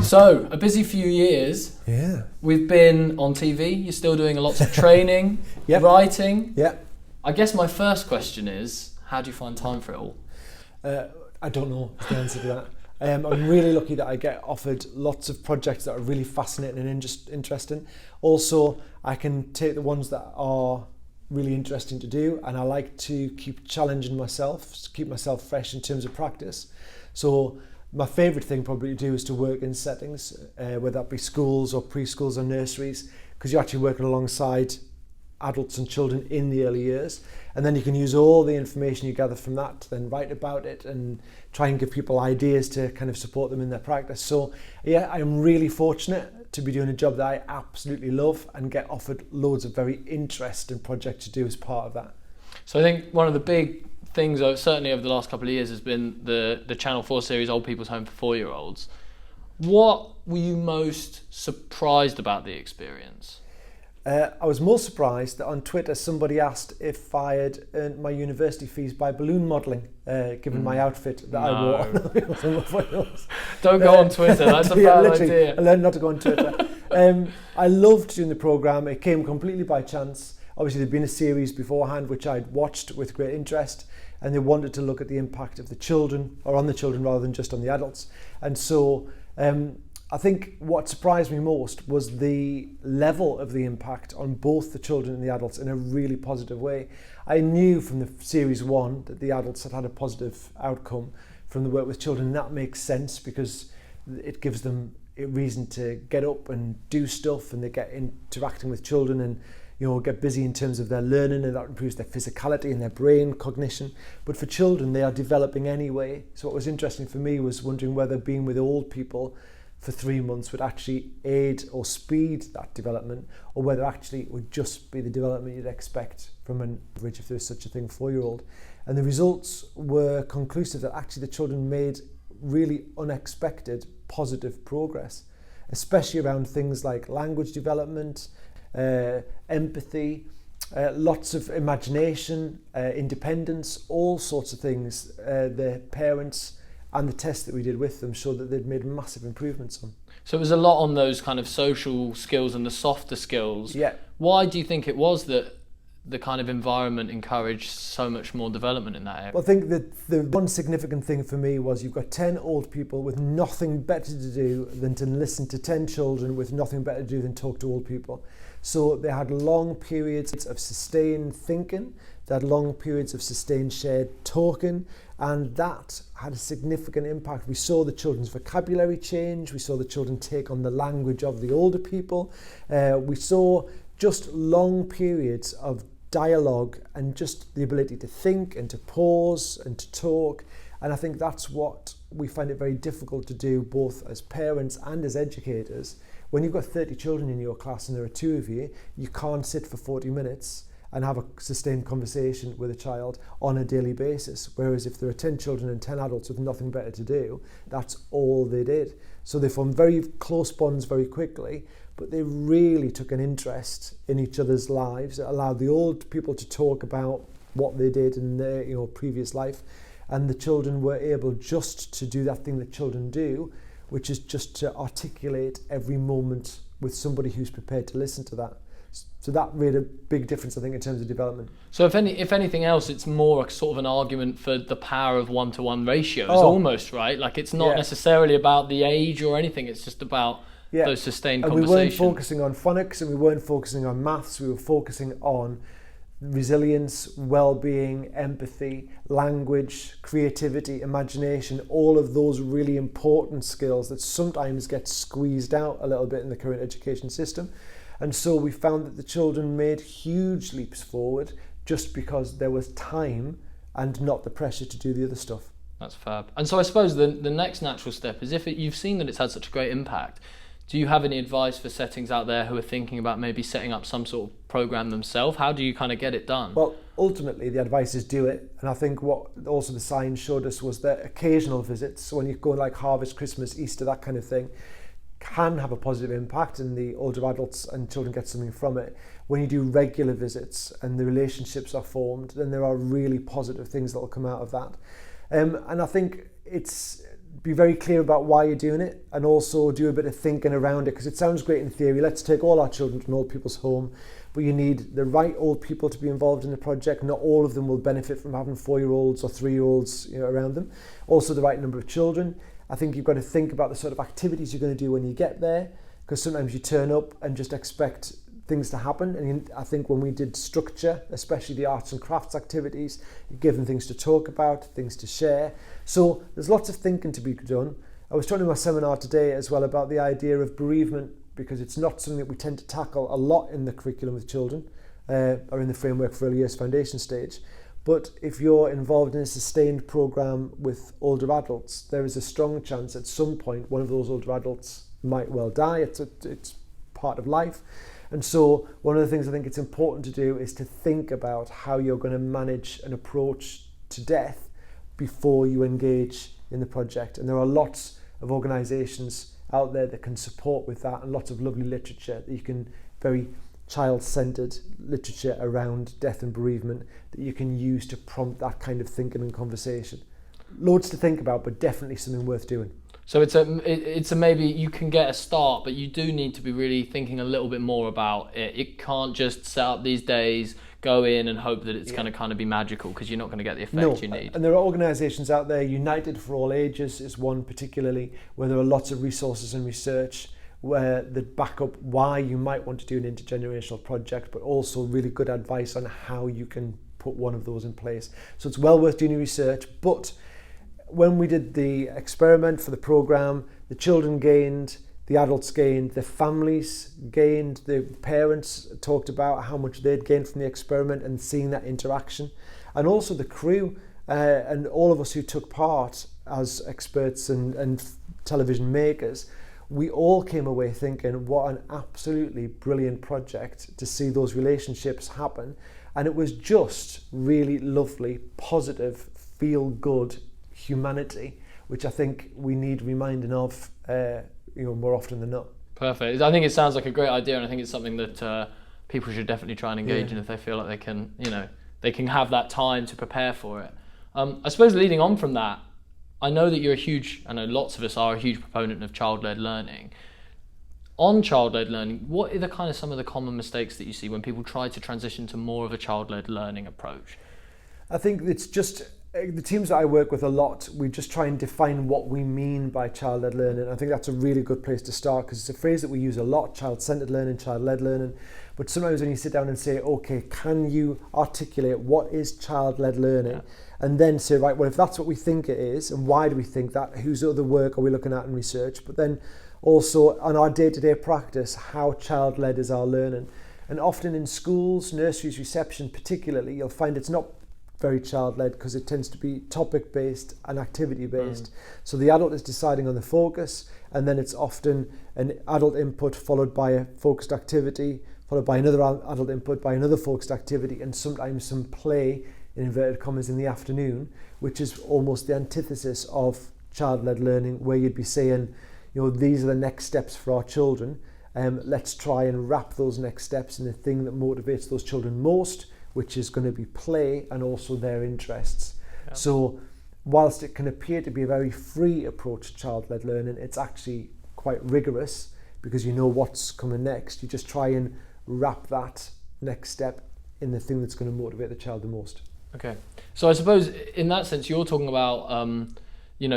So, a busy few years. Yeah. We've been on TV, you're still doing lots of training, Yep. writing. Yeah. I guess my first question is, how do you find time for it all? I don't know is the answer to that. I'm really lucky that I get offered lots of projects that are really fascinating and interesting. Also, I can take the ones that are really interesting to do, and I like to keep challenging myself, to keep myself fresh in terms of practice. So my favourite thing probably to do is to work in settings, whether that be schools or preschools or nurseries, because you're actually working alongside adults and children in the early years, and then you can use all the information you gather from that to then write about it and try and give people ideas to kind of support them in their practice. So yeah, I'm really fortunate to be doing a job that I absolutely love and get offered loads of very interesting projects to do as part of that. So I think one of the big things, certainly over the last couple of years, has been the Channel 4 series Old People's Home for 4-year-olds. What were you most surprised about the experience? I was most surprised that on Twitter somebody asked if I had earned my university fees by balloon modelling, given my outfit that I wore. Don't go on Twitter, that's a bad idea. I learned not to go on Twitter. I loved doing the programme. It came completely by chance. Obviously there'd been a series beforehand which I'd watched with great interest, and they wanted to look at the impact of the children, or on the children rather than just on the adults. And so I think what surprised me most was the level of the impact on both the children and the adults in a really positive way. I knew from the series 1 that the adults had had a positive outcome from the work with children, and that makes sense because it gives them a reason to get up and do stuff, and they get interacting with children and get busy in terms of their learning, and that improves their physicality and their brain cognition. But for children, they are developing anyway. So what was interesting for me was wondering whether being with old people for 3 months would actually aid or speed that development, or whether actually it would just be the development you'd expect from an average, if there's such a thing, 4-year-old. And the results were conclusive that actually the children made really unexpected positive progress, especially around things like language development, empathy, lots of imagination, independence, all sorts of things. Their parents and the tests that we did with them showed that they'd made massive improvements on. So it was a lot on those kind of social skills and the softer skills. Yeah. Why do you think it was that the kind of environment encouraged so much more development in that area? Well, I think that the one significant thing for me was you've got 10 old people with nothing better to do than to listen to 10 children with nothing better to do than talk to old people. So they had long periods of sustained thinking, they had long periods of sustained shared talking, and that had a significant impact. We saw the children's vocabulary change, we saw the children take on the language of the older people, we saw just long periods of dialogue and just the ability to think and to pause and to talk. And I think that's what we find it very difficult to do, both as parents and as educators. When you've got 30 children in your class and there are 2 of you, you can't sit for 40 minutes and have a sustained conversation with a child on a daily basis. Whereas if there are 10 children and 10 adults with nothing better to do, that's all they did. So they formed very close bonds very quickly, but they really took an interest in each other's lives. It allowed the old people to talk about what they did in their previous life, and the children were able just to do that thing that children do, which is just to articulate every moment with somebody who's prepared to listen to that. So that made a big difference, I think, in terms of development. So if anything else, it's more a sort of an argument for the power of one-to-one ratios, almost, right? Like it's not necessarily about the age or anything, it's just about those sustained conversations. And we weren't focusing on phonics and we weren't focusing on maths, we were focusing on resilience, well-being, empathy, language, creativity, imagination, all of those really important skills that sometimes get squeezed out a little bit in the current education system. And so we found that the children made huge leaps forward just because there was time and not the pressure to do the other stuff. That's fab. And so I suppose the next natural step is, if you've seen that it's had such a great impact, do you have any advice for settings out there who are thinking about maybe setting up some sort of program themselves? How do you kind of get it done? Well, ultimately the advice is do it. And I think what also the science showed us was that occasional visits, so when you go like harvest, Christmas, Easter, that kind of thing, can have a positive impact and the older adults and children get something from it. When you do regular visits and the relationships are formed, then there are really positive things that will come out of that. And I think it's be very clear about why you're doing it, and also do a bit of thinking around it, because it sounds great in theory. Let's take all our children to an old people's home, but you need the right old people to be involved in the project. Not all of them will benefit from having 4-year-olds or 3-year-olds, you know, around them. Also the right number of children. I think you've got to think about the sort of activities you're going to do when you get there, because sometimes you turn up and just expect things to happen. And I think when we did structure, especially the arts and crafts activities, you give them things to talk about, things to share. So there's lots of thinking to be done. I was talking in my seminar today as well about the idea of bereavement, because it's not something that we tend to tackle a lot in the curriculum with children or in the framework for early years foundation stage. But if you're involved in a sustained programme with older adults, there is a strong chance at some point one of those older adults might well die. It's part of life. And so one of the things I think it's important to do is to think about how you're going to manage an approach to death before you engage in the project. And there are lots of organisations out there that can support with that, and lots of lovely literature that you can, very child-centred literature around death and bereavement, that you can use to prompt that kind of thinking and conversation. Loads to think about, but definitely something worth doing. So it's a maybe you can get a start, but you do need to be really thinking a little bit more about it. It can't just set up these days, go in and hope that it's going to kind of be magical, because you're not going to get the effect you need. And there are organisations out there, United for All Ages is one particularly, where there are lots of resources and research where that back up why you might want to do an intergenerational project, but also really good advice on how you can put one of those in place. So it's well worth doing your research. But when we did the experiment for the programme, the children gained, the adults gained, the families gained, the parents talked about how much they'd gained from the experiment and seeing that interaction. And also the crew and all of us who took part as experts and television makers, we all came away thinking what an absolutely brilliant project to see those relationships happen. And it was just really lovely, positive, feel good humanity, which I think we need reminding of more often than not. Perfect. I think it sounds like a great idea, and I think it's something that people should definitely try and engage in if they feel like they can have that time to prepare for it. I suppose leading on from that, I know that I know lots of us are a huge proponent of child-led learning. On child-led learning, what are some of the common mistakes that you see when people try to transition to more of a child-led learning approach? I think it's just the teams that I work with a lot, we just try and define what we mean by child-led learning. I think that's a really good place to start, because it's a phrase that we use a lot, child-centered learning, child-led learning. But sometimes when you sit down and say, okay, can you articulate what is child-led learning? Yeah. And then say, right, well, if that's what we think it is, and why do we think that? Whose other work are we looking at in research? But then also on our day-to-day practice, how child-led is our learning? And often in schools, nurseries, reception particularly, you'll find it's not very child-led, because it tends to be topic-based and activity-based. So the adult is deciding on the focus, and then it's often an adult input followed by a focused activity, followed by another adult input by another focused activity, and sometimes some play, in inverted commas, in the afternoon, which is almost the antithesis of child-led learning, where you'd be saying, these are the next steps for our children. Let's try and wrap those next steps in the thing that motivates those children most, which is going to be play and also their interests. Yeah. So whilst it can appear to be a very free approach to child-led learning, it's actually quite rigorous, because you know what's coming next. You just try and wrap that next step in the thing that's going to motivate the child the most. Okay. So I suppose in that sense, you're talking about,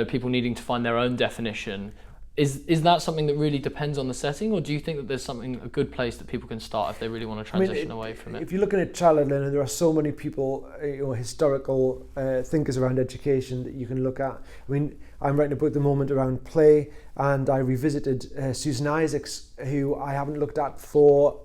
people needing to find their own definition. Is that something that really depends on the setting, or do you think that there's a good place that people can start if they really want to transition away from it? If you're looking at child-led learning, there are so many people, historical thinkers around education that you can look at. I'm writing a book at the moment around play, and I revisited Susan Isaacs, who I haven't looked at for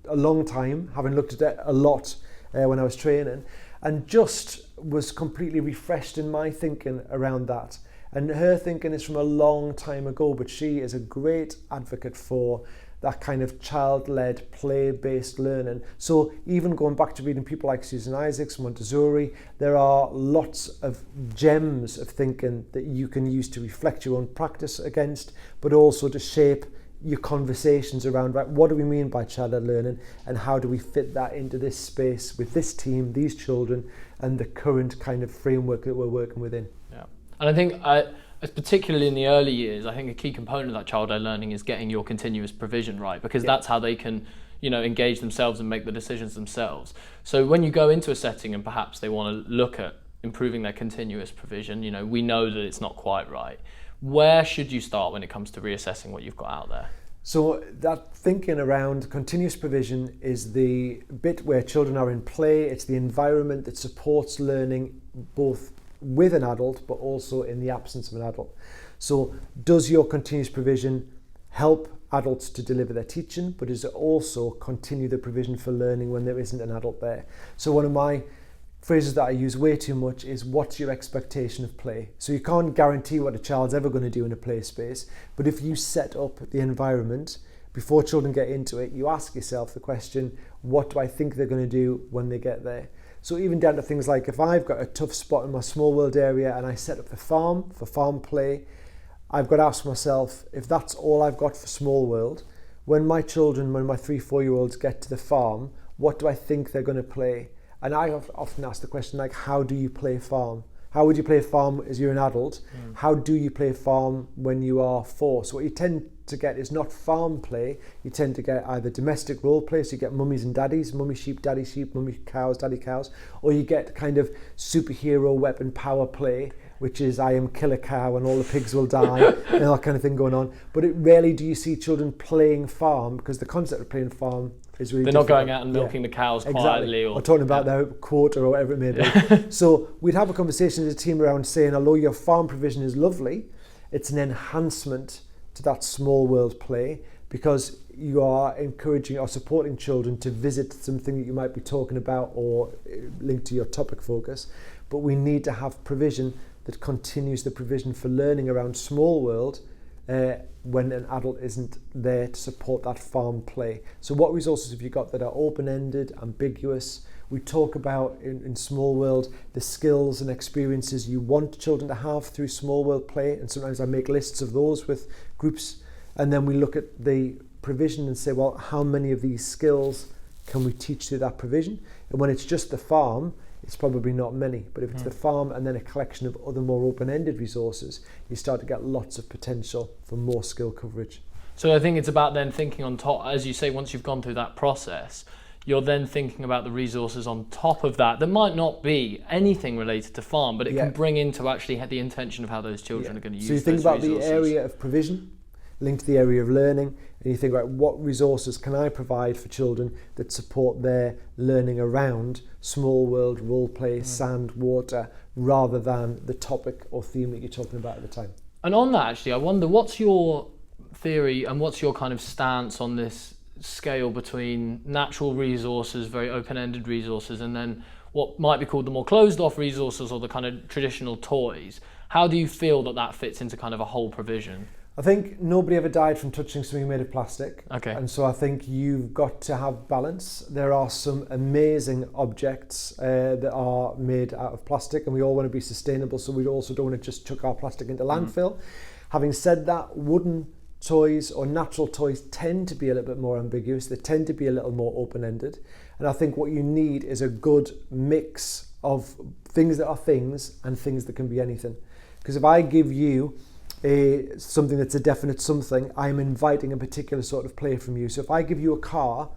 a long time, having looked at it a lot when I was training, and just was completely refreshed in my thinking around that. And her thinking is from a long time ago, but she is a great advocate for that kind of child-led, play-based learning. So even going back to reading people like Susan Isaacs, Montessori, there are lots of gems of thinking that you can use to reflect your own practice against, but also to shape your conversations around, right, what do we mean by child-led learning, and how do we fit that into this space with this team, these children, and the current kind of framework that we're working within. Yeah, and I think particularly in the early years, I think a key component of that child-led learning is getting your continuous provision right, because that's how they can, engage themselves and make the decisions themselves. So when you go into a setting and perhaps they want to look at improving their continuous provision, we know that it's not quite right. Where should you start when it comes to reassessing what you've got out there? So that thinking around continuous provision is the bit where children are in play. It's the environment that supports learning both with an adult but also in the absence of an adult. So does your continuous provision help adults to deliver their teaching, but does it also continue the provision for learning when there isn't an adult there? So one of my phrases that I use way too much is, what's your expectation of play? So you can't guarantee what a child's ever going to do in a play space, but if you set up the environment before children get into it, you ask yourself the question, what do I think they're going to do when they get there? So even down to things like, if I've got a tough spot in my small world area and I set up the farm for farm play, I've got to ask myself, if that's all I've got for small world, when my 3-4-year-olds get to the farm, what do I think they're going to play? And I often ask the question, like, how do you play farm? How would you play farm as you're an adult? How do you play farm when you are 4? So what you tend to get is not farm play. You tend to get either domestic role play, so you get mummies and daddies, mummy sheep, daddy sheep, mummy cows, daddy cows, or you get kind of superhero weapon power play, which is I am killer cow and all the pigs will die and that kind of thing going on. But rarely do you see children playing farm, because the concept of playing farm is really They're different. not going out and milking the cows quietly. Or talking about their quarter or whatever it may be. So we'd have a conversation as a team around saying, although your farm provision is lovely, it's an enhancement to that small world play, because you are encouraging or supporting children to visit something that you might be talking about or linked to your topic focus. But we need to have provision that continues the provision for learning around small world when an adult isn't there to support that farm play. So what resources have you got that are open-ended, ambiguous? We talk about in small world the skills and experiences you want children to have through small world play, and sometimes I make lists of those with groups, and then we look at the provision and say, well, how many of these skills can we teach through that provision? And when it's just the farm, it's probably not many, but if it's the farm and then a collection of other more open-ended resources, you start to get lots of potential for more skill coverage. So I think it's about then thinking on top, as you say, once you've gone through that process, you're then thinking about the resources on top of that might not be anything related to farm, but it can bring into actually the intention of how those children are going to use those resources. So you think about the area of provision linked to the area of learning, and you think about what resources can I provide for children that support their learning around small world, role play, sand, water, rather than the topic or theme that you're talking about at the time. And on that, actually, I wonder, what's your theory and what's your kind of stance on this scale between natural resources, very open-ended resources, and then what might be called the more closed-off resources or the kind of traditional toys? How do you feel that fits into kind of a whole provision? I think nobody ever died from touching something made of plastic. Okay. And so I think you've got to have balance. There are some amazing objects that are made out of plastic, and we all want to be sustainable, so we also don't want to just chuck our plastic into landfill. Having said that, wooden toys or natural toys tend to be a little bit more ambiguous. They tend to be a little more open-ended. And I think what you need is a good mix of things that are things and things that can be anything. Because if I give you something that's a definite something, I'm inviting a particular sort of play from you. So if I give you a car,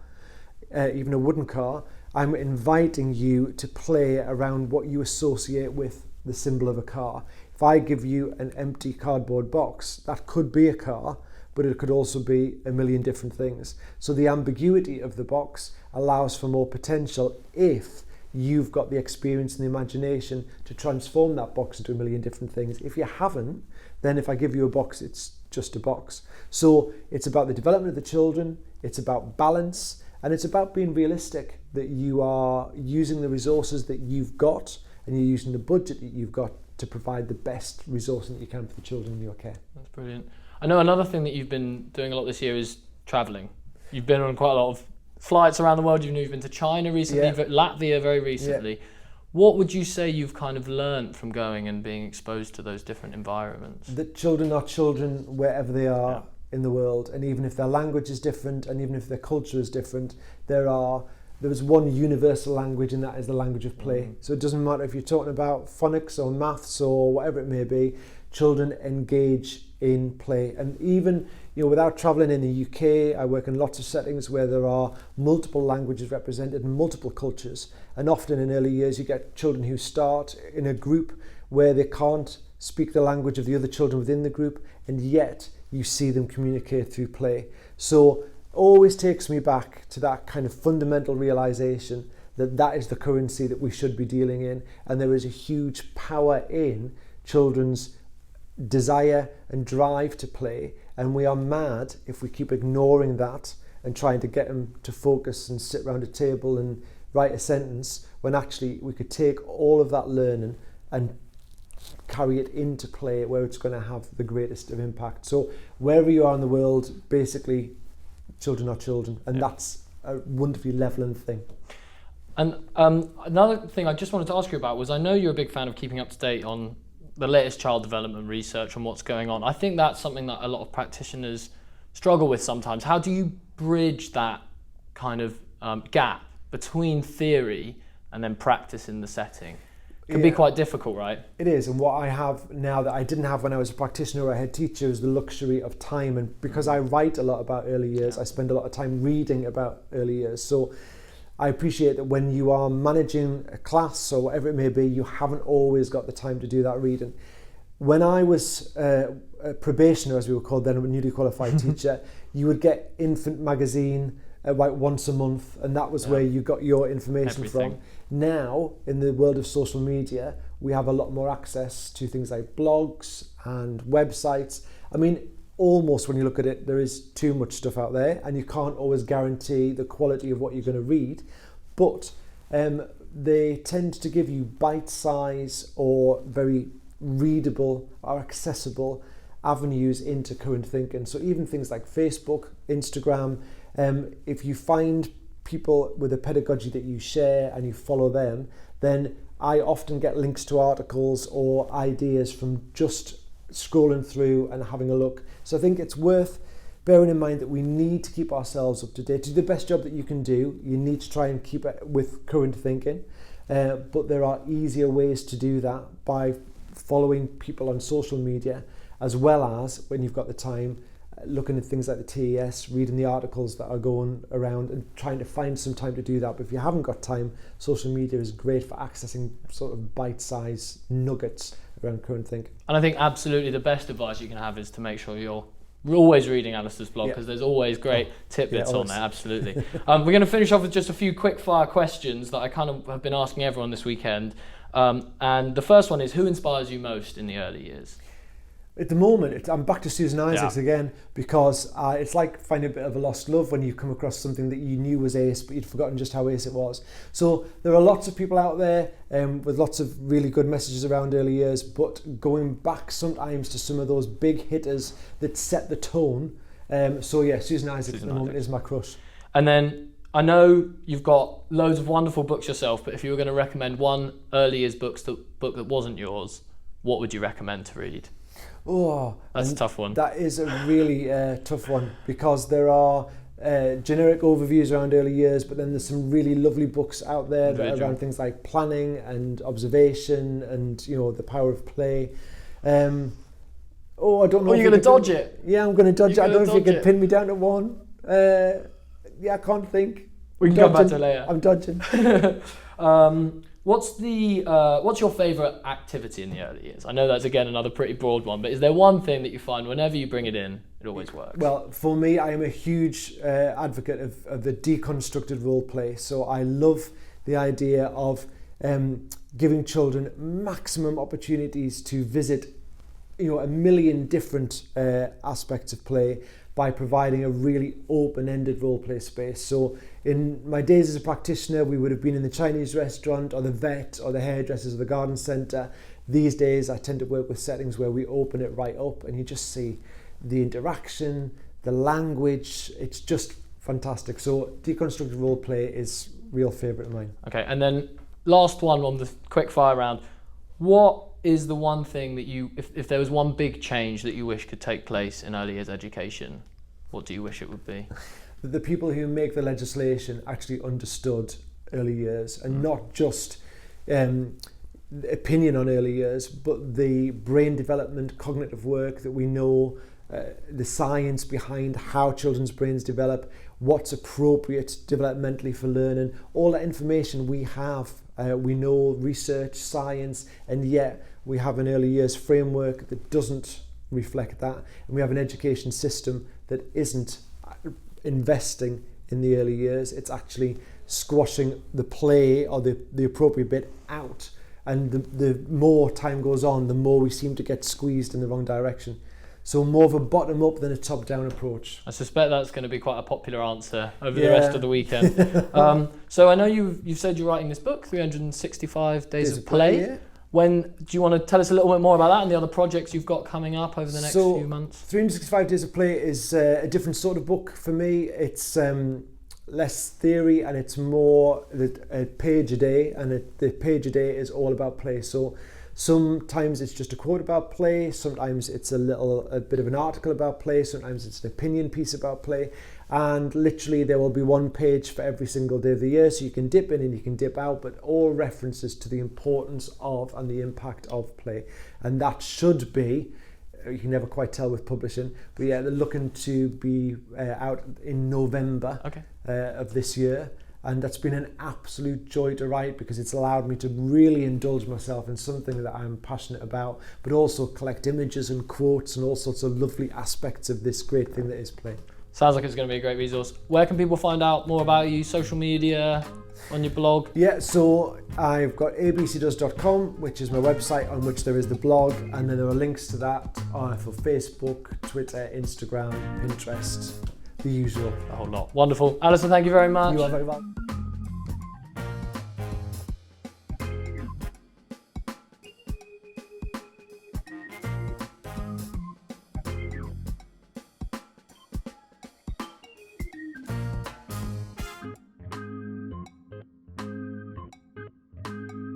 even a wooden car, I'm inviting you to play around what you associate with the symbol of a car. If I give you an empty cardboard box, that could be a car, but it could also be a million different things. So the ambiguity of the box allows for more potential if you've got the experience and the imagination to transform that box into a million different things. If you haven't, then if I give you a box, it's just a box. So it's about the development of the children, it's about balance, and it's about being realistic, that you are using the resources that you've got and you're using the budget that you've got to provide the best resourcing that you can for the children in your care. That's brilliant. I know another thing that you've been doing a lot this year is travelling. You've been on quite a lot of flights around the world. You've been to China recently, Latvia very recently. What would you say you've kind of learnt from going and being exposed to those different environments? That children are children wherever they are in the world, and even if their language is different and even if their culture is different, there is one universal language, and that is the language of play. So it doesn't matter if you're talking about phonics or maths or whatever it may be, children engage in play. And even without travelling in the UK, I work in lots of settings where there are multiple languages represented and multiple cultures. And often in early years, you get children who start in a group where they can't speak the language of the other children within the group, and yet you see them communicate through play. So always takes me back to that kind of fundamental realization that is the currency that we should be dealing in, and there is a huge power in children's desire and drive to play, and we are mad if we keep ignoring that and trying to get them to focus and sit around a table and write a sentence, when actually we could take all of that learning and carry it into play where it's going to have the greatest of impact. So wherever you are in the world, basically children are children, and that's a wonderfully leveling thing. And another thing I just wanted to ask you about was, I know you're a big fan of keeping up to date on the latest child development research and what's going on. I think that's something that a lot of practitioners struggle with sometimes. How do you bridge that kind of gap between theory and then practice in the setting? It can be quite difficult, right? It is, and what I have now that I didn't have when I was a practitioner or a head teacher is the luxury of time. And because I write a lot about early years, I spend a lot of time reading about early years. So I appreciate that when you are managing a class or whatever it may be, you haven't always got the time to do that reading. When I was a probationer, as we were called then, a newly qualified teacher, you would get Infant magazine about once a month, and that was where you got your information from. Now, in the world of social media, we have a lot more access to things like blogs and websites. I mean, almost when you look at it, there is too much stuff out there, and you can't always guarantee the quality of what you're going to read, but they tend to give you bite-size or very readable or accessible avenues into current thinking. So even things like Facebook, Instagram, if you find people with a pedagogy that you share and you follow them, then I often get links to articles or ideas from just scrolling through and having a look. So I think it's worth bearing in mind that we need to keep ourselves up to date. To do the best job that you can do, you need to try and keep it with current thinking, but there are easier ways to do that by following people on social media, as well as, when you've got the time, looking at things like the TES, reading the articles that are going around and trying to find some time to do that. But if you haven't got time, social media is great for accessing sort of bite-sized nuggets around current thinking. And I think absolutely the best advice you can have is to make sure you're always reading Alistair's blog, because there's always great tidbits on there, absolutely. We're going to finish off with just a few quick fire questions that I kind of have been asking everyone this weekend. And the first one is, who inspires you most in the early years? At the moment, I'm back to Susan Isaacs again, because it's like finding a bit of a lost love when you come across something that you knew was ace, but you'd forgotten just how ace it was. So there are lots of people out there with lots of really good messages around early years, but going back sometimes to some of those big hitters that set the tone. Susan Isaacs at the moment is my crush. And then I know you've got loads of wonderful books yourself, but if you were going to recommend one early years book that wasn't yours, what would you recommend to read? Oh, that's a tough one. That is a really tough one, because there are generic overviews around early years, but then there's some really lovely books out there that are around things like planning and observation and the power of play. I don't know. Oh, you're going to dodge it? Yeah, I'm going to dodge it. I don't know if you can pin me down to one. I can't think. We can come back to it later. I'm dodging. What's your favourite activity in the early years? I know that's again another pretty broad one, but is there one thing that you find whenever you bring it in, it always works? Well, for me, I am a huge advocate of the deconstructed role play. So I love the idea of giving children maximum opportunities to visit, a million different aspects of play by providing a really open-ended role play space. So in my days as a practitioner, we would have been in the Chinese restaurant or the vet or the hairdressers or the garden centre. These days, I tend to work with settings where we open it right up and you just see the interaction, the language, it's just fantastic. So deconstructed role play is a real favourite of mine. Okay, and then last one on the quick fire round. What is the one thing that you, if there was one big change that you wish could take place in early years education, what do you wish it would be? The people who make the legislation actually understood early years, and not just opinion on early years, but the brain development, cognitive work that we know, the science behind how children's brains develop, what's appropriate developmentally for learning, all that information we have. We know research, science, and yet we have an early years framework that doesn't reflect that, and we have an education system that isn't investing in the early years. It's actually squashing the play or the appropriate bit out, and the more time goes on, the more we seem to get squeezed in the wrong direction. So more of a bottom up than a top down approach. I suspect that's going to be quite a popular answer over the rest of the weekend. So I know you've said you're writing this book, 365 Days of Play. Yeah. When do you want to tell us a little bit more about that and the other projects you've got coming up over the next few months? 365 Days of Play is a different sort of book for me. It's less theory and it's more a page a day, and the page a day is all about play. So sometimes it's just a quote about play, sometimes it's a bit of an article about play, sometimes it's an opinion piece about play, and literally there will be one page for every single day of the year, so you can dip in and you can dip out, but all references to the importance of and the impact of play. And that should be, you can never quite tell with publishing, but yeah, they're looking to be out in November of this year. And that's been an absolute joy to write, because it's allowed me to really indulge myself in something that I'm passionate about, but also collect images and quotes and all sorts of lovely aspects of this great thing that is play. Sounds like it's going to be a great resource. Where can people find out more about you? Social media, on your blog? Yeah, so I've got abcdoes.com, which is my website on which there is the blog, and then there are links to that for Facebook, Twitter, Instagram, Pinterest. The usual. A whole lot. Wonderful. Alistair, thank you very much. You are very welcome.